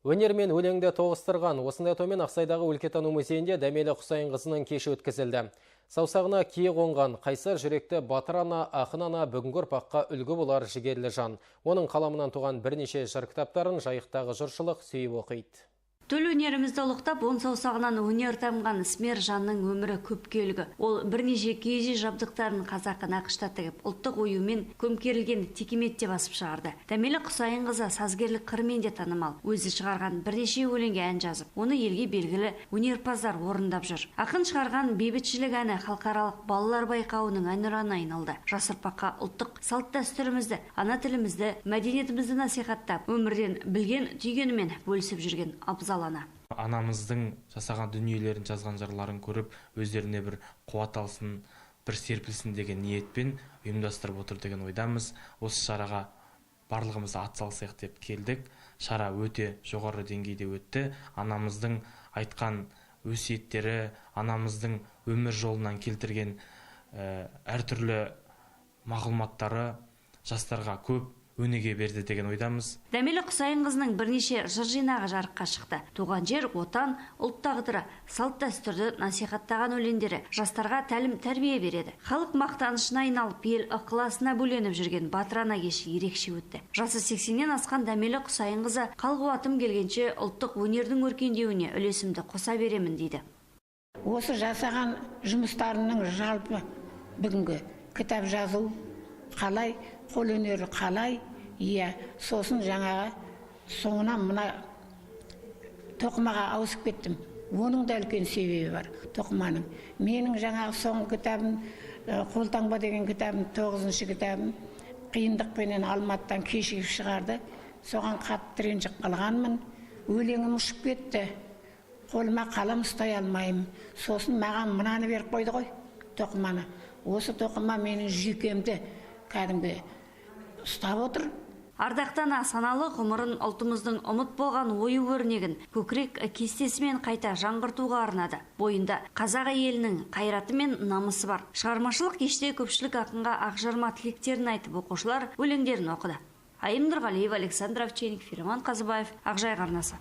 Өнер мен өлеңді тоғыстырған осындай тоймен Ақсайдағы өлкетану музейінде Дәмелі Құсайынқызының кеші өткізілді. Саусағына кие қонған қайсар жүректі батыр ана, ақын ана бүгінгі ұрпаққа үлгі болар жігерлі жан. Оның қаламынан туған бірнеше жыр кітаптарын жайықтағы жұртшылық сүйіп оқиды. Төл өнерімізді ұлықтап, он саусағынан өнер тамған ісмер жанның өмірі көпке үлгі. Ол бірнеше киіз жабдықтарын қазақы нақышта тігіп, ұлттық оюмен көмкерілген текеметте басып шығарды. Дәмелі Құсайынқызы сазгерлік қырымен де танымал. Өзі шығарған бірнеше өлеңге ән жазып, оны елге белгілі өнерпаздар орындап жүр. Ақын шығарған бейбітшілік әні халықаралық балалар байқауының әнұранына айналды. Жас ұрпаққа ұлттық салт-дәстүрімізді, ана тілімізді, мәдениетімізді насихаттап, өмірден білген түйгенімен бөлісіп жүрген абзал ана. Анамыздың жасаған дүниелерін, жазған жырларын көріп, өздеріне бір қуат алсын, бір серпілсін деген ниетпен ұйымдастырып отыр деген ойдамыз. Осы шараға барлығымыз атсалысайық деп келдік. Шара өте жоғары деңгейде өтті. Анамыздың айтқан өсиеттері, анамыздың өмір жолынан келтірген әртүрлі мағлұматтары жастарға көп өнеге берді деген ойдамыз. Дәмелі Құсайынқызының бірнеше жыр жинағы жарыққа шықты. Туған жер, отан, ұлт тағдыры, салт дәстүрді насихаттаған өлеңдері жастарға тәлім тәрбие береді. Халық мақтанышына айналып, ел ықыласына бөленіп жүрген батыр ана кеші ерекше өтті. Жасы 80-нен асқан Дәмелі Құсайынқызы қал-қуатым келгенше ұлттық өнердің өркендеуіне үлесімді қоса беремін дейді. Осы жасаған жұмыстарының жалпы бүгінгі кітап жазу қалай, қол өнері қалай, сосын жаңағы соңынан мына тоқымаға ауысып кеттім. Оның да үлкен себебі бар, тоқыманың. Менің жаңағы соңғы кітабым, қолтаңба деген кітабым, 9-шы кітабым, қиындықпенен Алматыдан кешігіп шығарды. Соған қатты ренжіп қалғанмын. Өлеңім ұшып кетті. Қолыма қалам ұстай алмаймын. Сосын маған мынаны беріп қойды ғой, тоқыманы. Осы тоқыма менің жүйкемді кәдімгі ұстап отыр. Ардақтана саналы ғұмырын ұлтымыздың ұмыт болған ою өрнегін көкірек кестесімен қайта жаңғыртуға арнады. Бойында қазақ елінің қайраты мен намысы бар. Шығармашылық кеште көпшілік ақынға ақжарма тілектерін айтып, оқушылар өлеңдерін оқыды. Айым Нұрғалиев, Александр Овчинник, Филимон Қазыбаев, Ақжайық арнасы.